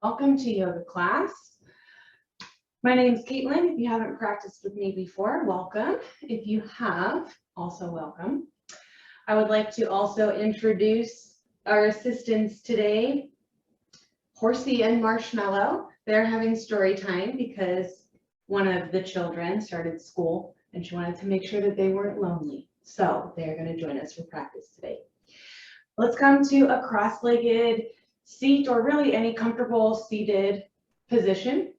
Welcome to yoga class. My name is Caitlin. If you haven't practiced with me before, welcome. If you have, also welcome. I would like to also introduce our assistants today, Horsey and Marshmallow. They're having story time because one of the children started school and she wanted to make sure that they weren't lonely. So they're going to join us for practice today. Let's come to a cross-legged seat or really any comfortable seated position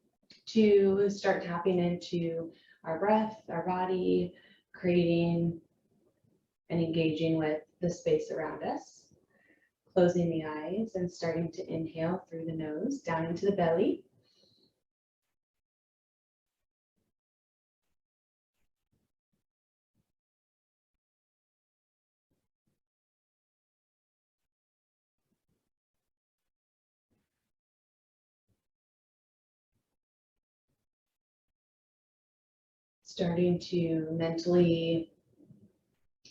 to start tapping into our breath, our body, creating and engaging with the space around us. Closing the eyes and starting to inhale through the nose down into the belly. Starting to mentally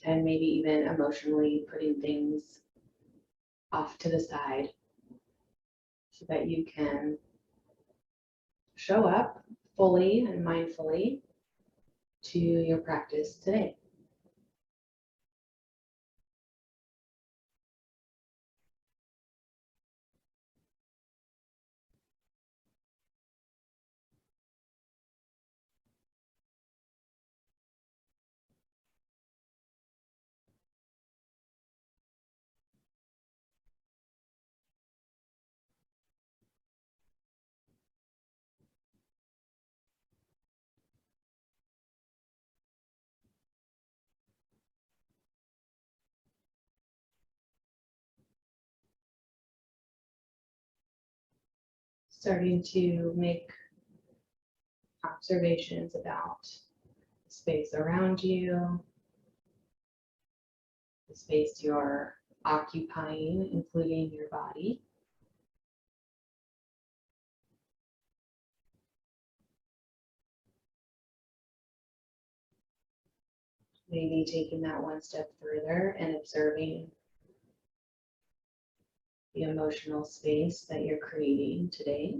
and maybe even emotionally putting things off to the side so that you can show up fully and mindfully to your practice today. Starting to make observations about the space around you, the space you're occupying, including your body. Maybe taking that one step further and observing the emotional space that you're creating today.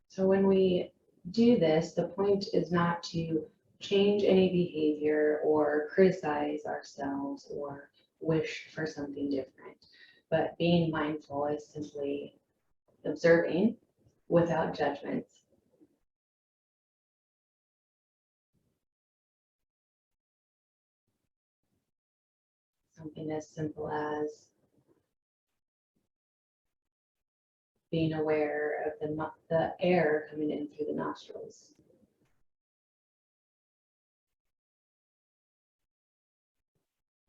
So when we do this, the point is not to change any behavior or criticize ourselves or wish for something different, but being mindful is simply observing without judgment. Something as simple as being aware of the air coming in through the nostrils.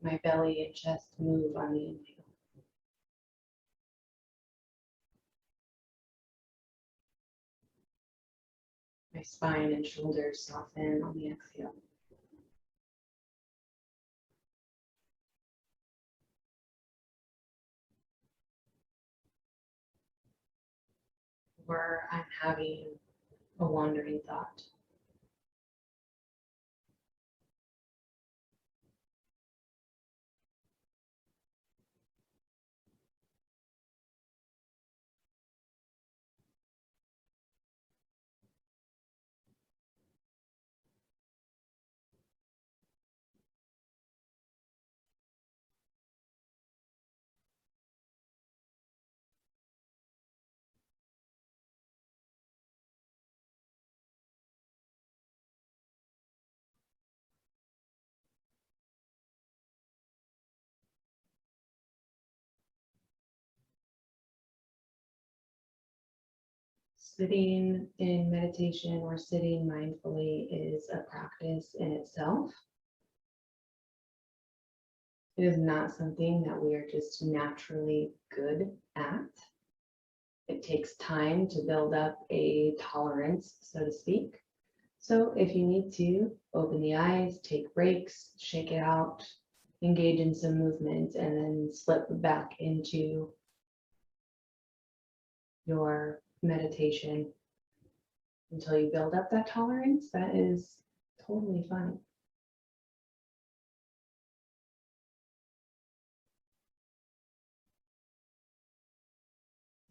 My belly and chest move on the inhale. My spine and shoulders soften on the exhale. Or I'm having a wandering thought. Sitting in meditation or sitting mindfully is a practice in itself. It is not something that we are just naturally good at. It takes time to build up a tolerance, so to speak. So if you need to, open the eyes, take breaks, shake it out, engage in some movement, and then slip back into your meditation until you build up that tolerance. That is totally fine.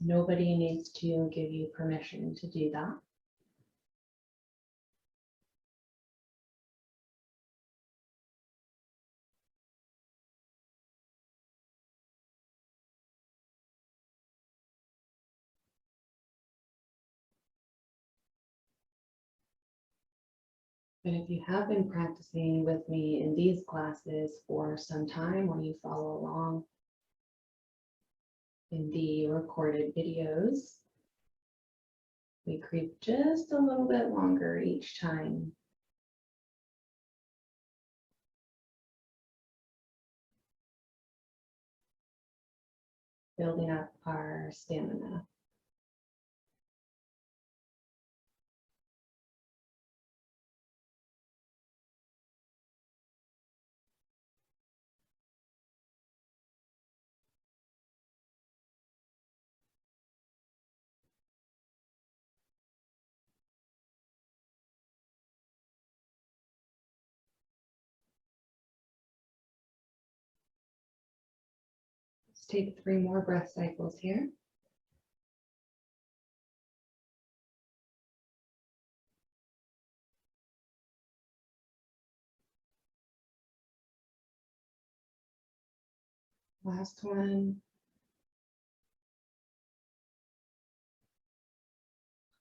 Nobody needs to give you permission to do that. But if you have been practicing with me in these classes for some time, or you follow along in the recorded videos, we creep just a little bit longer each time. Building up our stamina. Let's take 3 more breath cycles here. Last one.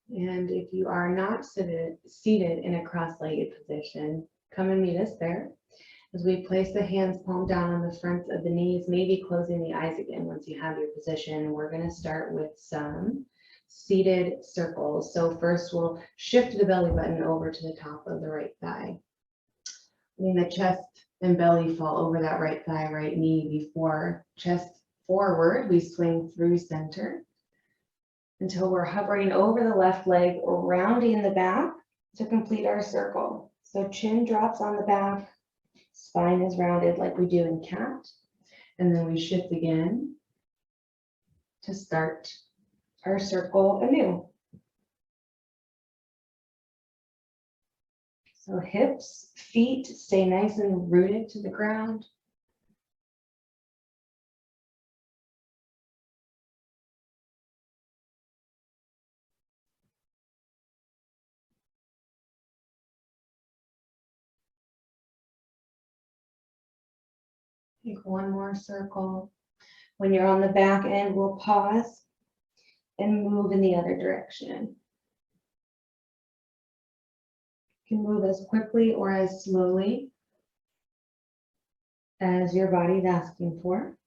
And if you are not seated in a cross-legged position, come and meet us there. As we place the hands palm down on the fronts of the knees, maybe closing the eyes again once you have your position. We're going to start with some seated circles. So first we'll shift the belly button over to the top of the right thigh. Letting the chest and belly fall over that right thigh, right knee before chest forward. We swing through center until we're hovering over the left leg or rounding the back to complete our circle. So chin drops on the back, spine is rounded like we do in cat, and then we shift again to start our circle anew. So hips, feet stay nice and rooted to the ground. Take one more circle. When you're on the back end, we'll pause and move in the other direction. You can move as quickly or as slowly as your body's asking for.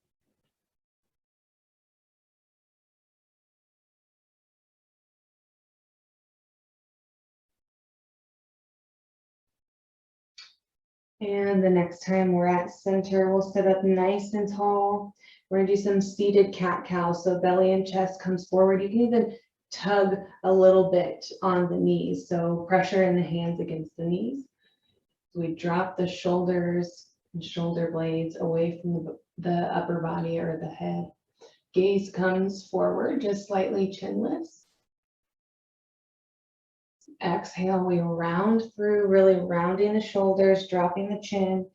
And the next time we're at center, we'll sit up nice and tall. We're gonna do some seated cat-cow. So belly and chest comes forward. You can even tug a little bit on the knees. So pressure in the hands against the knees. We drop the shoulders and shoulder blades away from the upper body or the head. Gaze comes forward, just slightly chin lifts. Exhale, we round through, really rounding the shoulders, dropping the chin,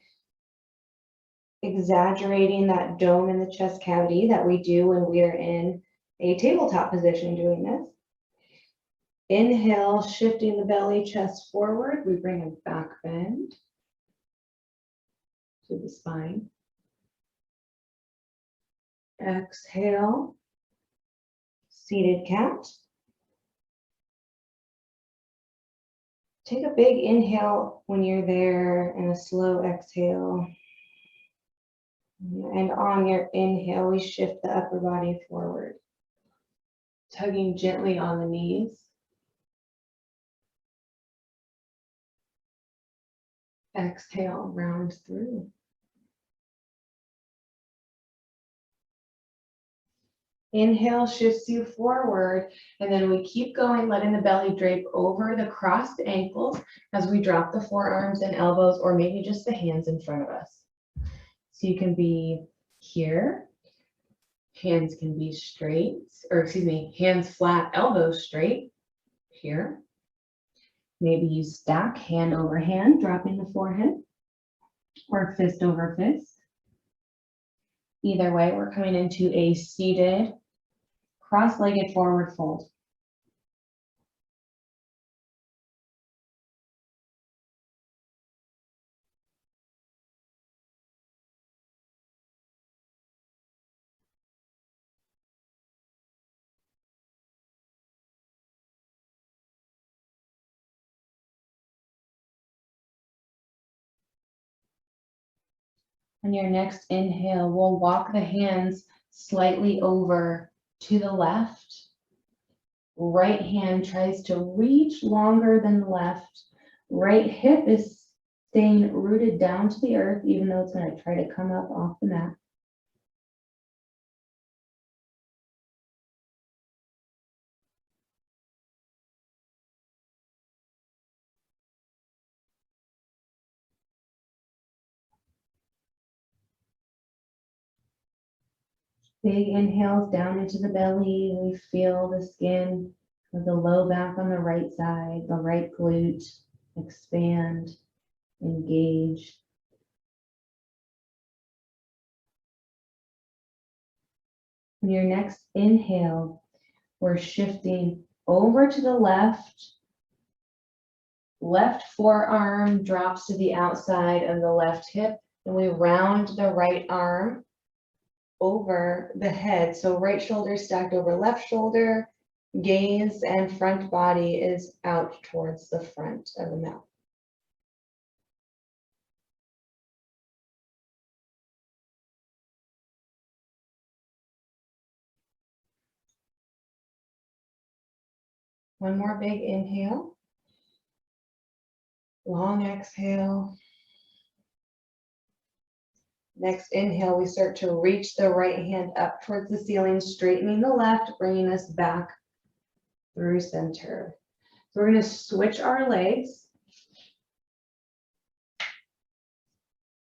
exaggerating that dome in the chest cavity that we do when we are in a tabletop position doing this. Inhale, shifting the belly, chest forward. We bring a back bend to the spine. Exhale, seated cat. Take a big inhale when you're there and a slow exhale. And on your inhale, we shift the upper body forward, tugging gently on the knees. Exhale, round through. Inhale shifts you forward, and then we keep going, letting the belly drape over the crossed ankles as we drop the forearms and elbows, or maybe just the hands in front of us. So you can be here, hands can be straight, or excuse me, hands flat, elbows straight, here. Maybe you stack hand over hand, dropping the forehead, or fist over fist. Either way, we're coming into a seated, cross-legged forward fold. On your next inhale, we'll walk the hands slightly over to the left. Right hand tries to reach longer than the left. Right hip is staying rooted down to the earth, even though it's going to try to come up off the mat. Big inhales down into the belly. We feel the skin of the low back on the right side, the right glute expand, engage. On your next inhale, we're shifting over to the left. Left forearm drops to the outside of the left hip, and we round the right arm over the head. So right shoulder stacked over left shoulder, gaze and front body is out towards the front of the mouth. One more big inhale. Long exhale. Next inhale, we start to reach the right hand up towards the ceiling, straightening the left, bringing us back through center. So we're going to switch our legs.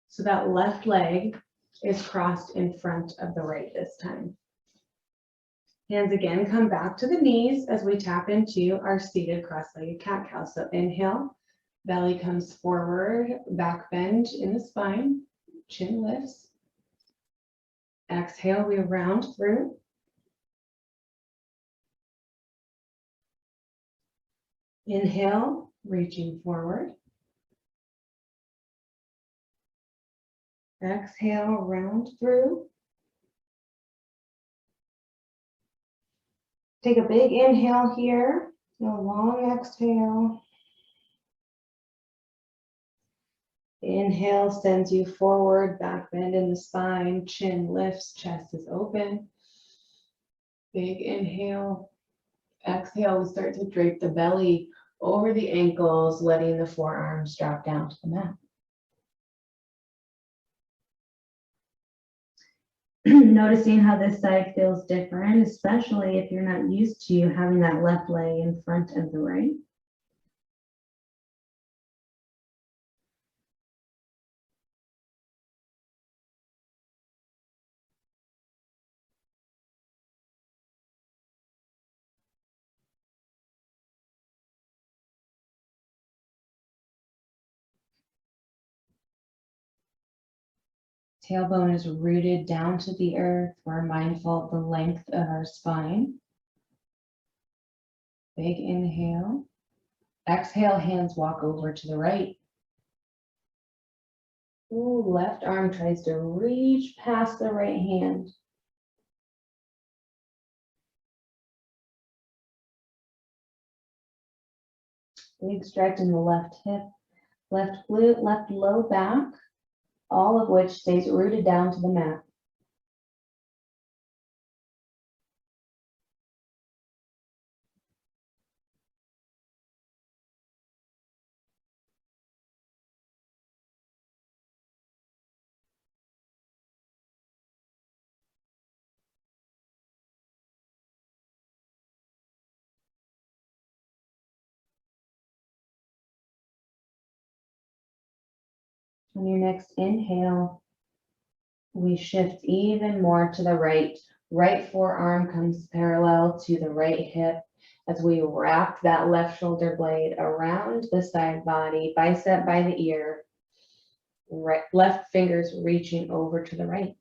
So that left leg is crossed in front of the right this time. Hands again come back to the knees as we tap into our seated cross-legged cat-cow. So inhale, belly comes forward, back bend in the spine, chin lifts. Exhale, we round through. Inhale, reaching forward. Exhale, round through. Take a big inhale here, a long exhale. Inhale sends you forward, back bend in the spine, chin lifts, chest is open. Big inhale. Exhale, we start to drape the belly over the ankles, letting the forearms drop down to the mat. Noticing how this side feels different, especially if you're not used to having that left leg in front of the right. Tailbone is rooted down to the earth. We're mindful of the length of our spine. Big inhale. Exhale, hands walk over to the right. Ooh, left arm tries to reach past the right hand. Big stretch in the left hip, left glute, left low back, all of which stays rooted down to the mat. On your next inhale, we shift even more to the right. Right forearm comes parallel to the right hip. as we wrap that left shoulder blade around the side body, bicep by the ear, right, left fingers reaching over to the right.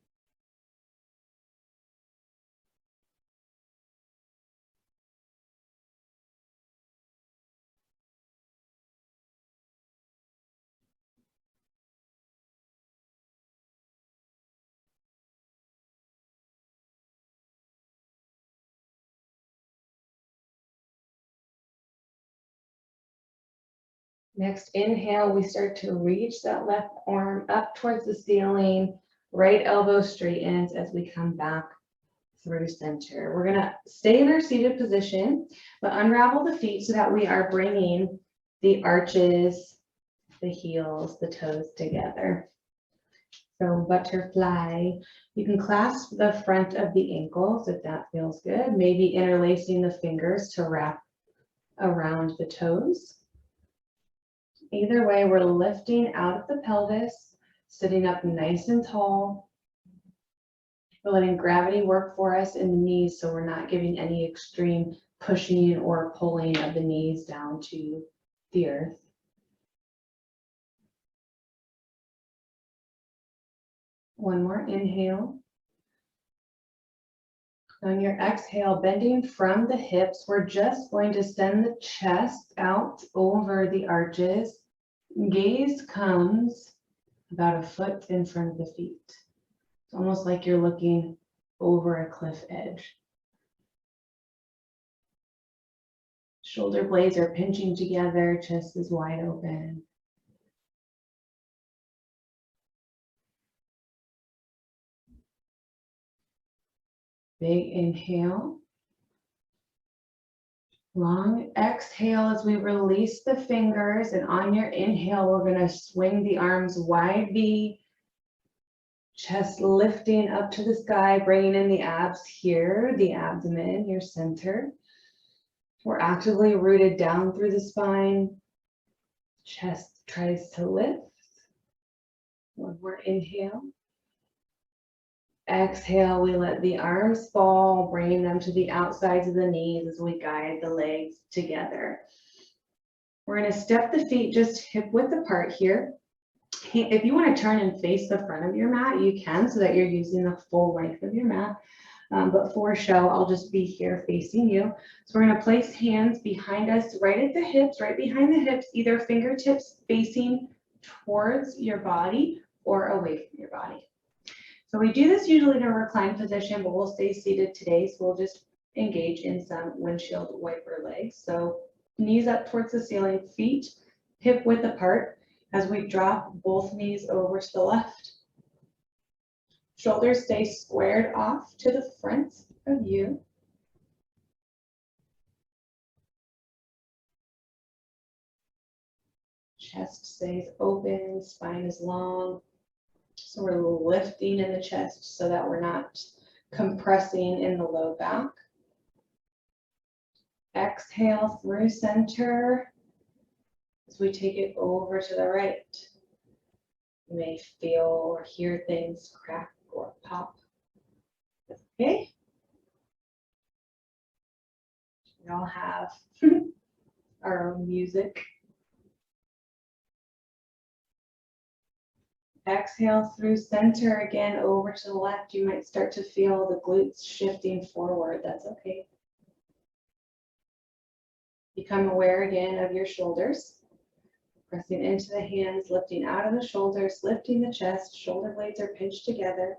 Next inhale, we start to reach that left arm up towards the ceiling, right elbow straightens as we come back through center. We're gonna stay in our seated position, but unravel the feet so that we are bringing the arches, the heels, the toes together. So butterfly, you can clasp the front of the ankles if that feels good, maybe interlacing the fingers to wrap around the toes. Either way, we're lifting out of the pelvis, sitting up nice and tall. We're letting gravity work for us in the knees, so we're not giving any extreme pushing or pulling of the knees down to the earth. One more inhale. On your exhale, bending from the hips, we're just going to send the chest out over the arches. Gaze comes about a foot in front of the feet. It's almost like you're looking over a cliff edge. Shoulder blades are pinching together, chest is wide open. Big inhale. Long exhale as we release the fingers, and on your inhale, we're going to swing the arms wide V, chest lifting up to the sky, bringing in the abs here, the abdomen, your center. We're actively rooted down through the spine. Chest tries to lift. One more inhale. Exhale, we let the arms fall, bringing them to the outsides of the knees as we guide the legs together. We're going to step the feet just hip width apart here. If you want to turn and face the front of your mat, you can, so that you're using the full length of your mat. But for show, I'll just be here facing you. So we're going to place hands behind us, right at the hips, right behind the hips, either fingertips facing towards your body or away from your body. So we do this usually in a reclined position, but we'll stay seated today. So we'll just engage in some windshield wiper legs. So knees up towards the ceiling, feet hip width apart as we drop both knees over to the left. Shoulders stay squared off to the front of you. Chest stays open, spine is long. So we're lifting in the chest so that we're not compressing in the low back. Exhale through center as we take it over to the right. You may feel or hear things crack or pop. Okay. We all have our own music. Exhale through center again over to the left. You might start to feel the glutes shifting forward. That's okay. Become aware again of your shoulders. Pressing into the hands, lifting out of the shoulders, lifting the chest. Shoulder blades are pinched together.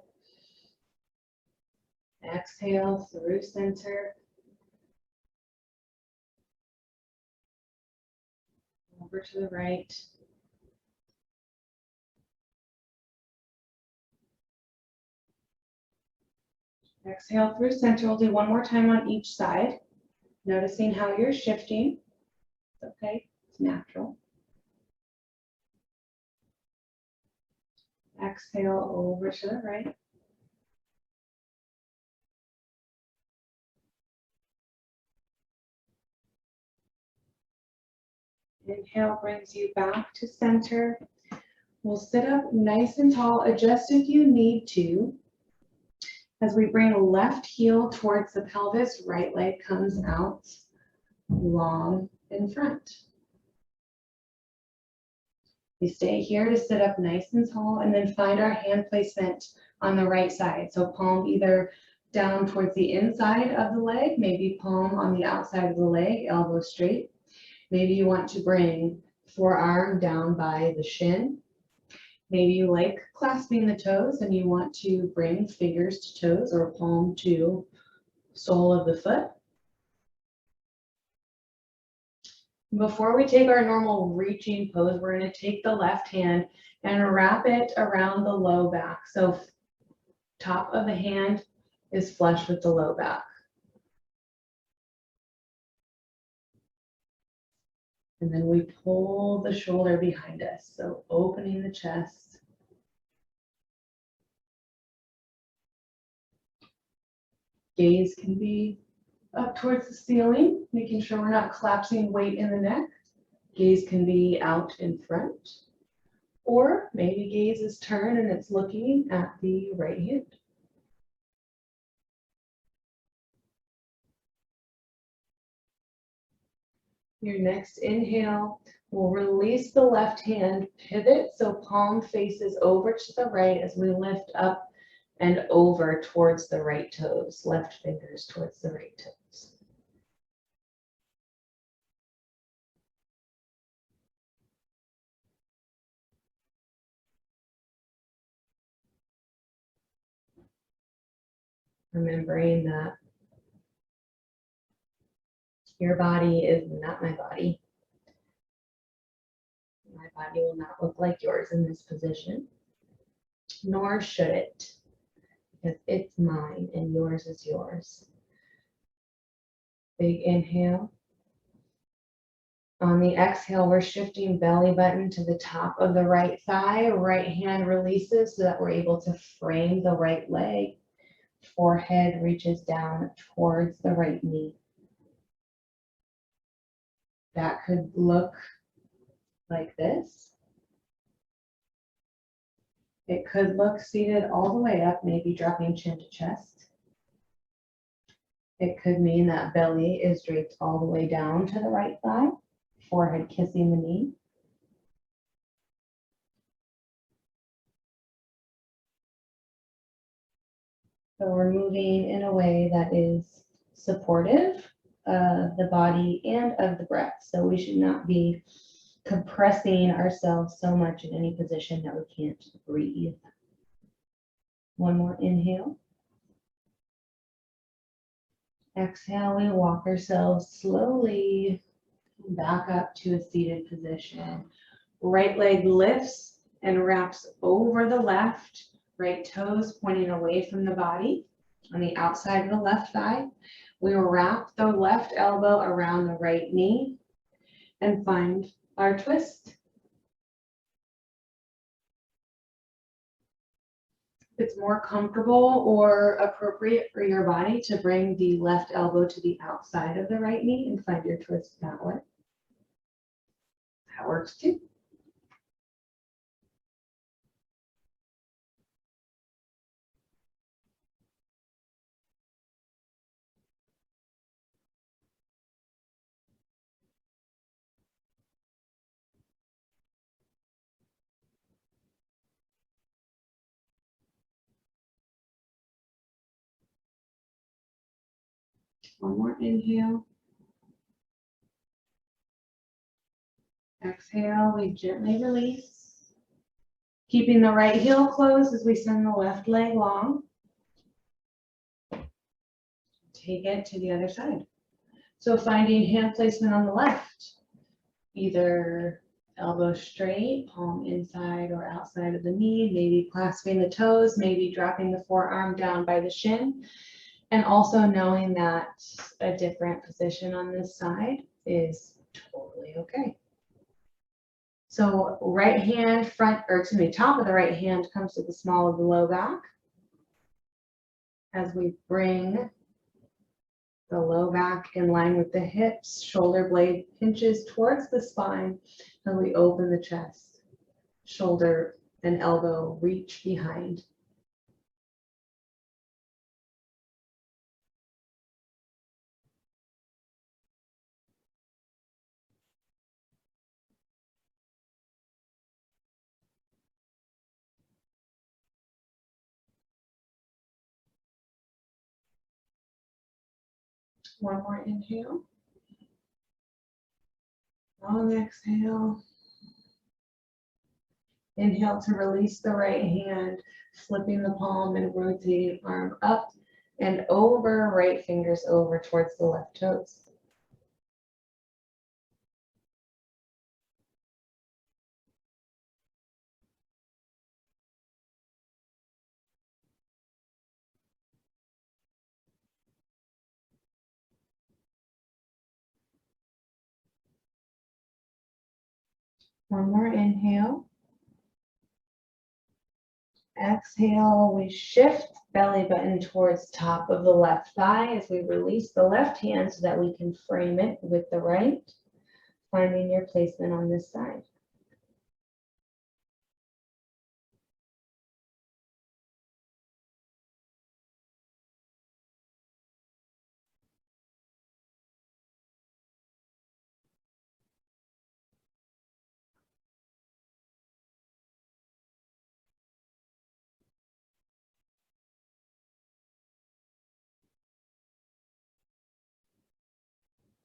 Exhale through center. Over to the right. Exhale through center. We'll do one more time on each side. Noticing how you're shifting. It's okay, it's natural. Exhale over to the right. Inhale brings you back to center. We'll sit up nice and tall. Adjust if you need to. As we bring left heel towards the pelvis, right leg comes out. long in front. We stay here to sit up nice and tall, and then find our hand placement on the right side. So palm either down towards the inside of the leg, maybe palm on the outside of the leg, elbow straight. Maybe you want to bring forearm down by the shin. Maybe you like clasping the toes and you want to bring fingers to toes or palm to sole of the foot. Before we take our normal reaching pose, we're going to take the left hand and wrap it around the low back. So top of the hand is flush with the low back. And then we pull the shoulder behind us. So opening the chest. Gaze can be up towards the ceiling, making sure we're not collapsing weight in the neck. Gaze can be out in front. Or maybe gaze is turned and it's looking at the right hand. Your next inhale will release the left hand, pivot so palm faces over to the right as we lift up and over towards the right toes, left fingers towards the right toes. Remembering that your body is not my body. My body will not look like yours in this position, nor should it, because it's mine and yours is yours. Big inhale. On the exhale, we're shifting belly button to the top of the right thigh. Right hand releases so that we're able to frame the right leg. Forehead reaches down towards the right knee. That could look like this. It could look seated all the way up, maybe dropping chin to chest. It could mean that belly is draped all the way down to the right thigh, forehead kissing the knee. So we're moving in a way that is supportive of the body and of the breath. So we should not be compressing ourselves so much in any position that we can't breathe. One more inhale. Exhale, we walk ourselves slowly back up to a seated position. Right leg lifts and wraps over the left. Right toes pointing away from the body on the outside of the left thigh. We will wrap the left elbow around the right knee and find our twist. If it's more comfortable or appropriate for your body to bring the left elbow to the outside of the right knee and find your twist that way, that works too. One more inhale. Exhale, we gently release. Keeping the right heel closed as we send the left leg long. Take it to the other side. So finding hand placement on the left, either elbow straight, palm inside or outside of the knee, maybe clasping the toes, maybe dropping the forearm down by the shin. And also knowing that a different position on this side is totally okay. So right hand front, or excuse me, top of the right hand comes to the small of the low back. As we bring the low back in line with the hips, shoulder blade pinches towards the spine, and we open the chest. Shoulder and elbow reach behind. One more inhale. Long exhale. Inhale to release the right hand, flipping the palm and rotating arm up and over, right fingers over towards the left toes. One more inhale. Exhale, we shift belly button towards top of the left thigh as we release the left hand so that we can frame it with the right, finding your placement on this side.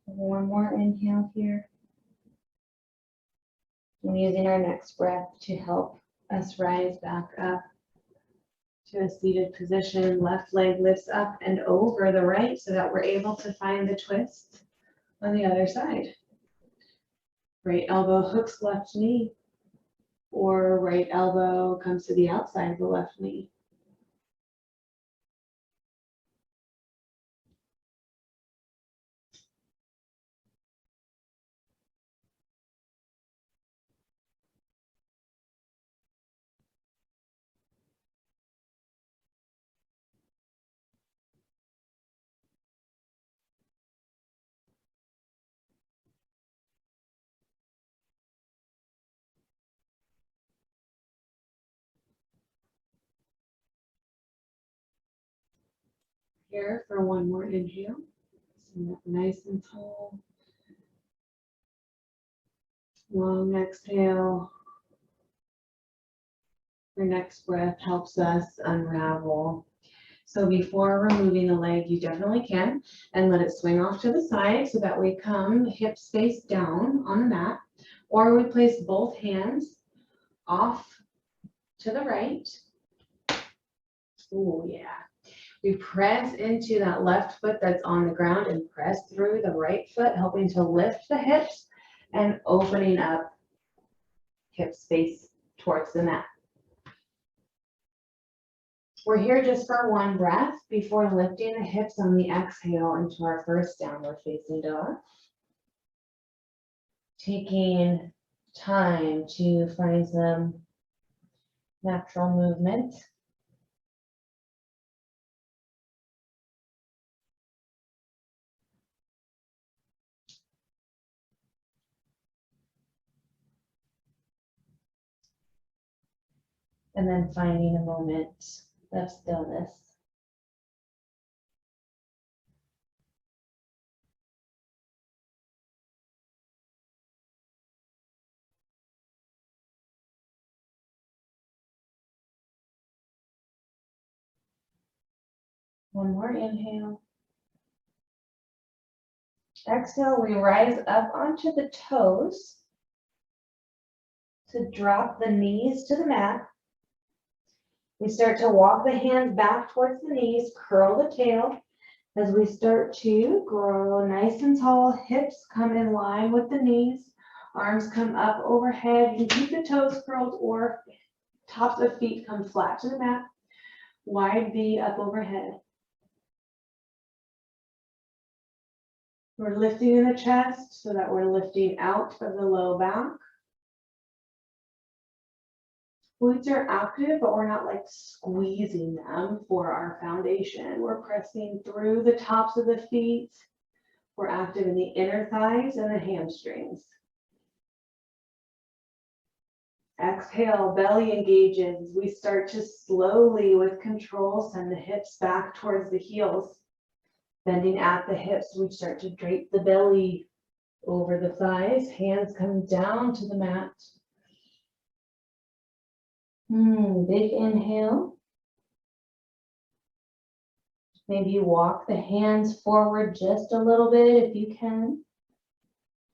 One more inhale here. And using our next breath to help us rise back up to a seated position. Left leg lifts up and over the right so that we're able to find the twist on the other side. Right elbow hooks left knee, or right elbow comes to the outside of the left knee. Here for one more inhale. Sitting up nice and tall. Long exhale. Your next breath helps us unravel. So before removing the leg, you definitely can, and let it swing off to the side so that we come hips face down on the mat, or we place both hands off to the right. Oh yeah. We press into that left foot that's on the ground and press through the right foot, helping to lift the hips and opening up hips face towards the mat. We're here just for one breath before lifting the hips on the exhale into our first downward facing dog. Taking time to find some natural movement. And then finding a moment of stillness. One more inhale. Exhale, we rise up onto the toes to drop the knees to the mat. We start to walk the hands back towards the knees, curl the tail. As we start to grow nice and tall, hips come in line with the knees, arms come up overhead. You can keep the toes curled or tops of feet come flat to the mat. Wide V up overhead. We're lifting in the chest so that we're lifting out of the low back. Glutes are active, but we're not like squeezing them for our foundation. We're pressing through the tops of the feet. We're active in the inner thighs and the hamstrings. Exhale, belly engages. We start to slowly, with control, send the hips back towards the heels. Bending at the hips, we start to drape the belly over the thighs. Hands come down to the mat. Big inhale. Maybe you walk the hands forward just a little bit if you can.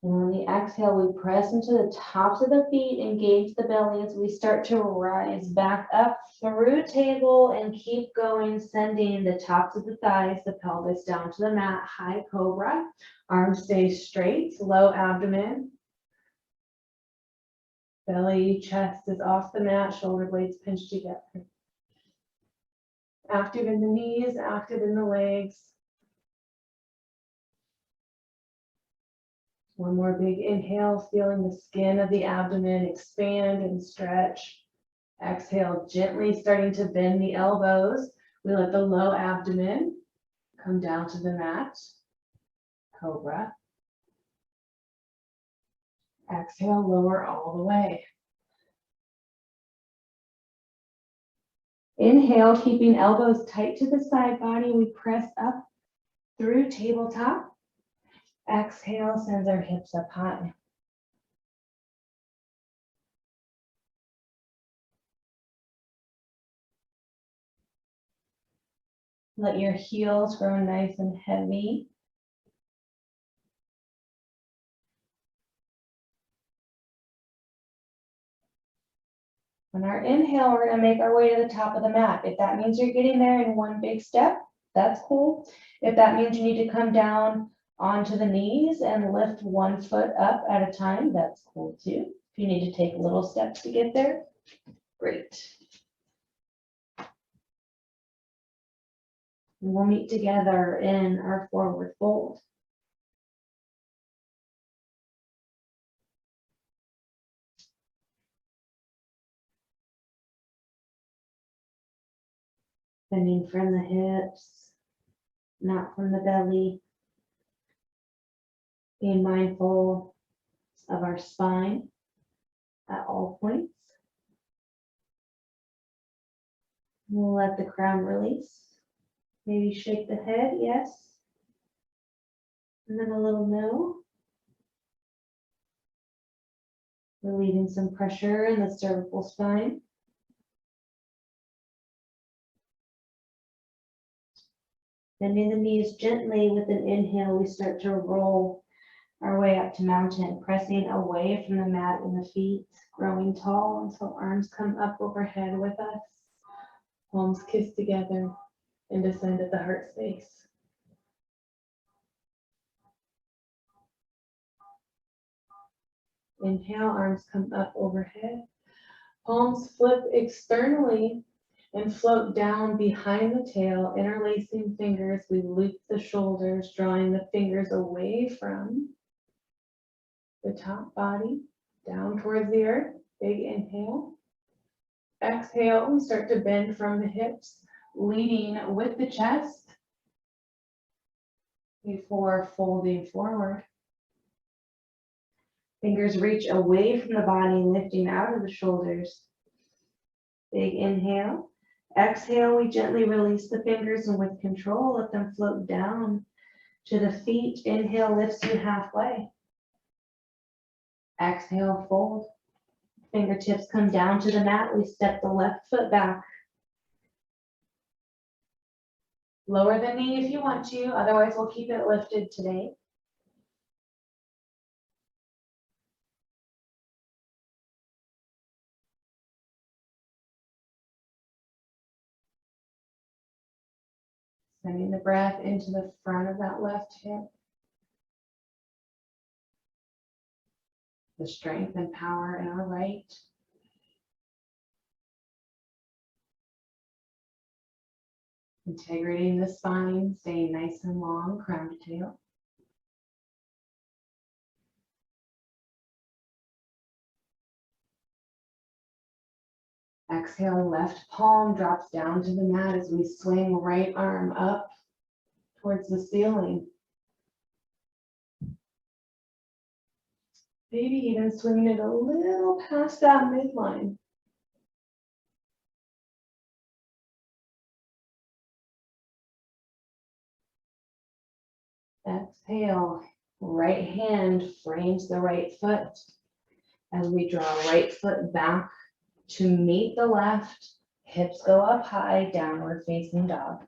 And on the exhale, we press into the tops of the feet, engage the belly as we start to rise back up through table and keep going, sending the tops of the thighs, the pelvis down to the mat, high cobra. Arms stay straight, low abdomen. Belly, chest is off the mat, shoulder blades pinched together. Active in the knees, active in the legs. One more big inhale, feeling the skin of the abdomen expand and stretch. Exhale, gently starting to bend the elbows. We let the low abdomen come down to the mat. Cobra. Exhale, lower all the way. Inhale, keeping elbows tight to the side body. We press up through tabletop. Exhale, sends our hips up high. Let your heels grow nice and heavy. On our inhale, we're going to make our way to the top of the mat. If that means you're getting there in one big step, that's cool. If that means you need to come down onto the knees and lift one foot up at a time, that's cool too. If you need to take little steps to get there, great. And we'll meet together in our forward fold. Bending from the hips, not from the belly. Being mindful of our spine at all points. We'll let the crown release. Maybe shake the head, yes. And then a little no. Relieving some pressure in the cervical spine. Bending the knees gently with an inhale, we start to roll our way up to mountain, pressing away from the mat and the feet, growing tall until arms come up overhead with us. Palms kiss together and descend at the heart space. Inhale, arms come up overhead. Palms flip externally and float down behind the tail, interlacing fingers. We loop the shoulders, drawing the fingers away from the top body, down towards the earth. Big inhale. Exhale, we start to bend from the hips, leading with the chest before folding forward. Fingers reach away from the body, lifting out of the shoulders. Big inhale. Exhale, we gently release the fingers and with control, let them float down to the feet. Inhale lifts you halfway. Exhale, fold. Fingertips come down to the mat. We step the left foot back. Lower the knee if you want to, otherwise we'll keep it lifted today. Sending the breath into the front of that left hip. The strength and power in our right. Integrating the spine, staying nice and long, crown to tail. Exhale, left palm drops down to the mat as we swing right arm up towards the ceiling. Maybe even swinging it a little past that midline. Exhale, right hand frames the right foot as we draw right foot back to meet the left. Hips go up high, downward facing dog.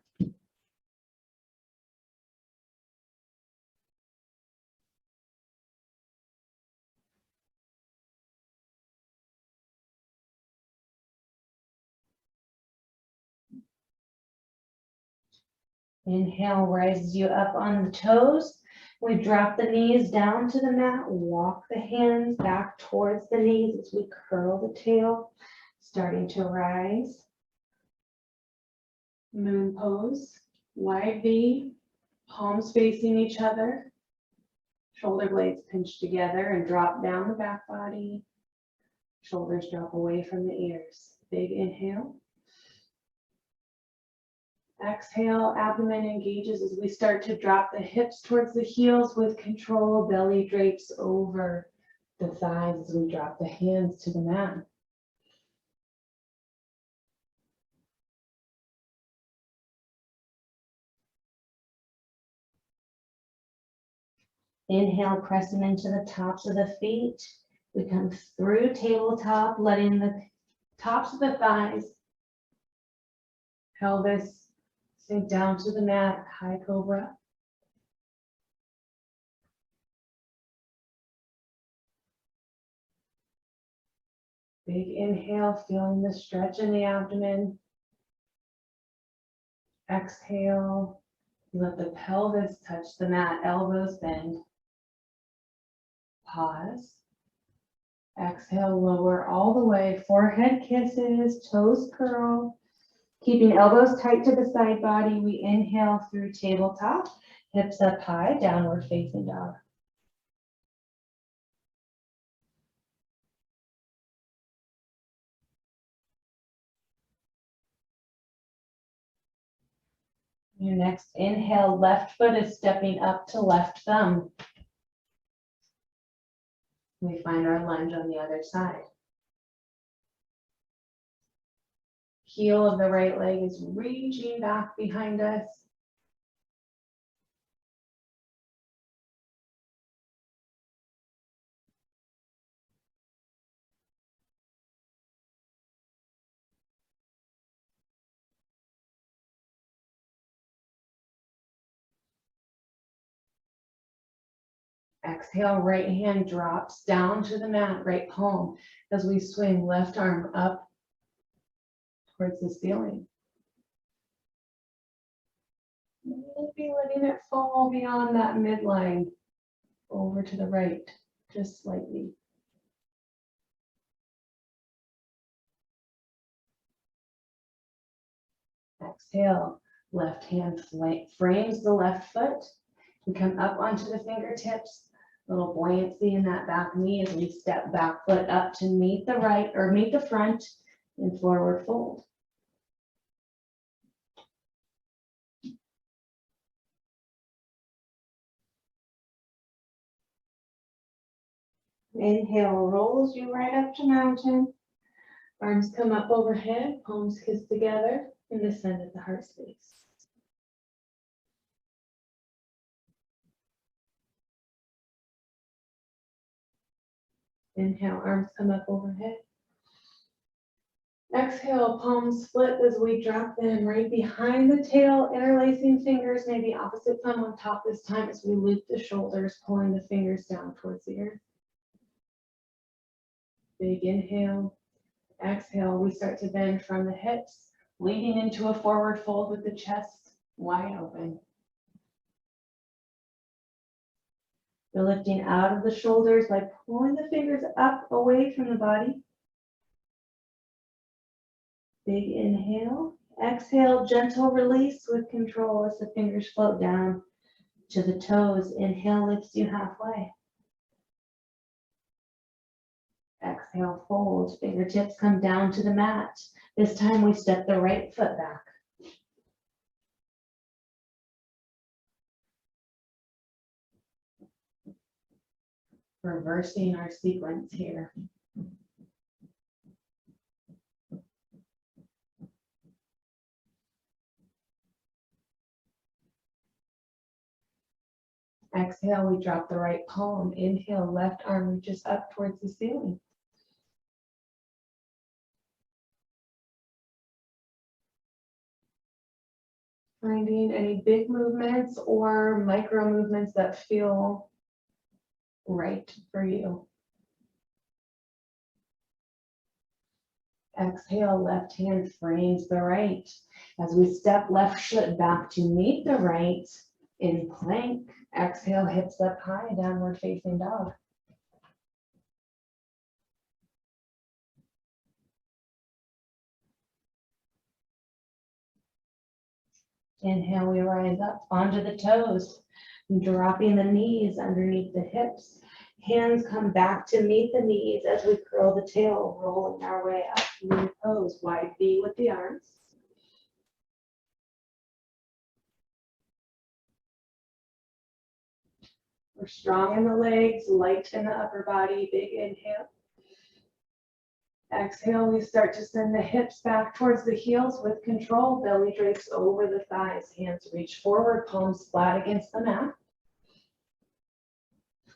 Inhale rises you up on the toes. We drop the knees down to the mat, walk the hands back towards the knees as we curl the tail, starting to rise. Moon pose, wide V, palms facing each other, shoulder blades pinch together and drop down the back body. Shoulders drop away from the ears. Big inhale. Exhale, abdomen engages as we start to drop the hips towards the heels with control. Belly drapes over the thighs as we drop the hands to the mat. Inhale, pressing into the tops of the feet. We come through tabletop, letting the tops of the thighs, pelvis sink down to the mat, high cobra. Big inhale, feeling the stretch in the abdomen. Exhale, let the pelvis touch the mat, elbows bend. Pause. Exhale, lower all the way, forehead kisses, toes curl. Keeping elbows tight to the side body, we inhale through tabletop, hips up high, downward facing dog. Your next inhale, left foot is stepping up to left thumb. We find our lunge on the other side. Heel of the right leg is reaching back behind us. Exhale, right hand drops down to the mat, right palm, as we swing left arm up towards the ceiling. Maybe letting it fall beyond that midline over to the right, just slightly. Exhale, left hand frames the left foot. We come up onto the fingertips, little buoyancy in that back knee as we step back foot up to meet the right or meet the front and forward fold. Inhale rolls you right up to mountain. Arms come up overhead, palms kiss together, and descend at the heart space. Inhale, arms come up overhead. Exhale, palms split as we drop them right behind the tail, interlacing fingers, maybe opposite thumb on top this time as we loop the shoulders, pulling the fingers down towards the earth. Big inhale. Exhale, we start to bend from the hips, leading into a forward fold with the chest wide open. We're lifting out of the shoulders by pulling the fingers up away from the body. Big inhale. Exhale, gentle release with control as the fingers float down to the toes. Inhale lifts you halfway. Exhale, fold. Fingertips come down to the mat. This time we step the right foot back. Reversing our sequence here. Exhale, we drop the right palm. Inhale, left arm reaches up towards the ceiling. Finding any big movements or micro movements that feel right for you. Exhale, left hand frames the right. As we step left foot back to meet the right in plank. Exhale, hips up high, downward facing dog. Inhale, we rise up onto the toes, dropping the knees underneath the hips. Hands come back to meet the knees as we curl the tail, rolling our way up through the pose. Wide V with the arms. We're strong in the legs, light in the upper body. Big inhale. Exhale, we start to send the hips back towards the heels with control. Belly drapes over the thighs. Hands reach forward, palms flat against the mat.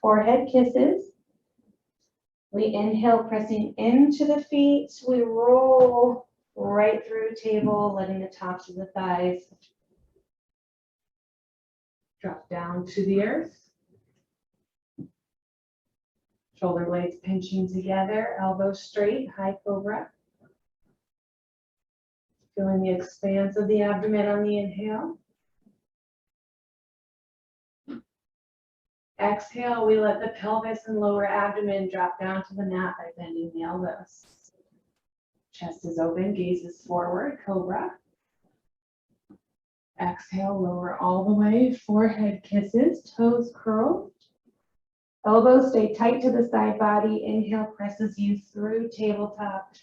Forehead kisses. We inhale, pressing into the feet. We roll right through table, letting the tops of the thighs drop down to the earth. Shoulder blades pinching together, elbows straight, high cobra. Feeling the expanse of the abdomen on the inhale. Exhale, we let the pelvis and lower abdomen drop down to the mat by bending the elbows. Chest is open, gaze is forward, cobra. Exhale, lower all the way, forehead kisses, toes curled. Elbows stay tight to the side body. Inhale presses you through tabletop.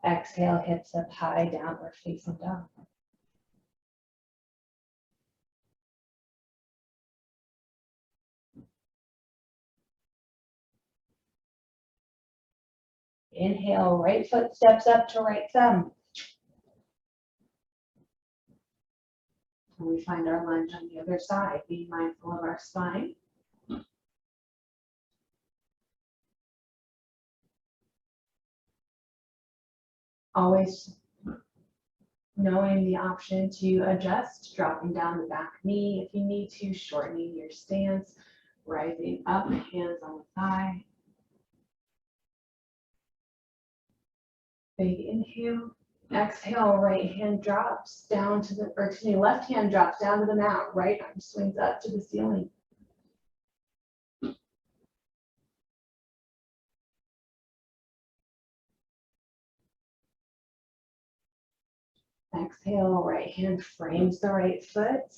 Exhale, hips up high, downward facing dog. Inhale, right foot steps up to right thumb. And we find our lunge on the other side, being mindful of our spine. Always knowing the option to adjust, dropping down the back knee if you need to, shortening your stance, rising up, hands on the thigh. Big inhale. Exhale, right hand drops down to the, or excuse me, left hand drops down to the mat, right arm swings up to the ceiling. Exhale, right hand frames the right foot.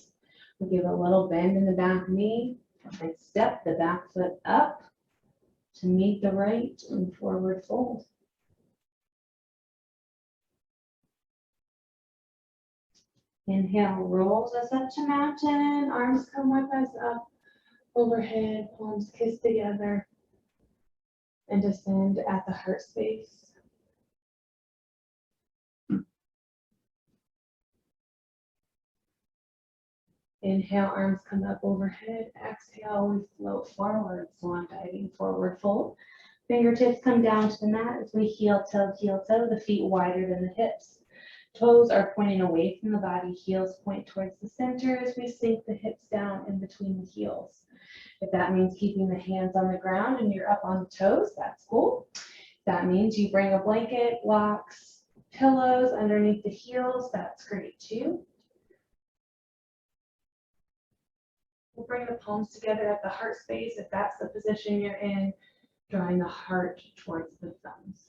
We give a little bend in the back knee and step the back foot up to meet the right and forward fold. Inhale, rolls us up to mountain, arms come with us up overhead, palms kiss together, and descend at the heart space. Inhale, arms come up overhead. Exhale, we float forward, swan diving forward fold. Fingertips come down to the mat as we heel toe, the feet wider than the hips. Toes are pointing away from the body, heels point towards the center as we sink the hips down in between the heels. If that means keeping the hands on the ground and you're up on the toes, that's cool. If that means you bring a blanket, blocks, pillows underneath the heels, that's great too. We'll bring the palms together at the heart space if that's the position you're in, drawing the heart towards the thumbs.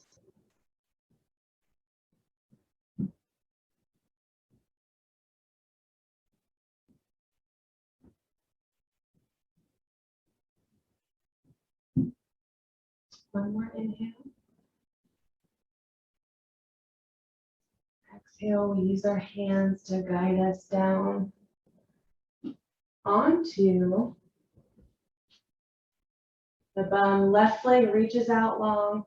One more inhale. Exhale, we use our hands to guide us down onto the bum. Left leg reaches out long,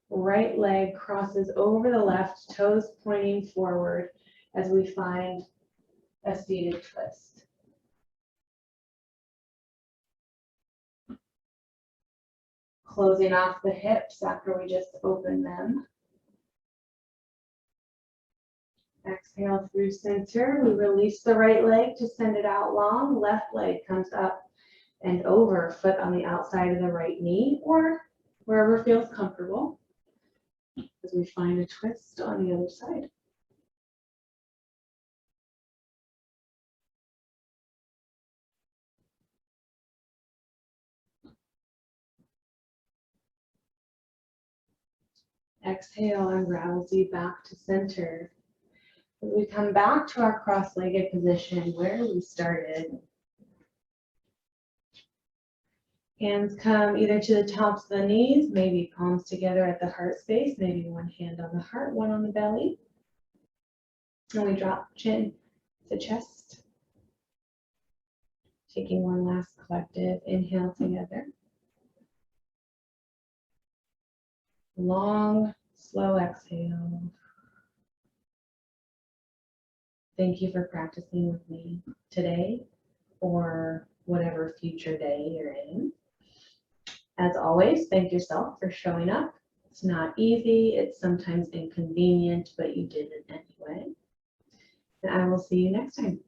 right leg crosses over the left, toes pointing forward as we find a seated twist. Closing off the hips after we just opened them. Exhale through center. We release the right leg to send it out long. Left leg comes up and over, foot on the outside of the right knee or wherever feels comfortable. as we find a twist on the other side. Exhale, unravels you back to center. As we come back to our cross-legged position where we started. Hands come either to the tops of the knees, maybe palms together at the heart space, maybe one hand on the heart, one on the belly. And we drop chin to chest. Taking one last collective inhale together. Long, slow exhale. Thank you for practicing with me today or whatever future day you're in. As always, thank yourself for showing up. It's not easy, it's sometimes inconvenient, but you did it anyway. And I will see you next time.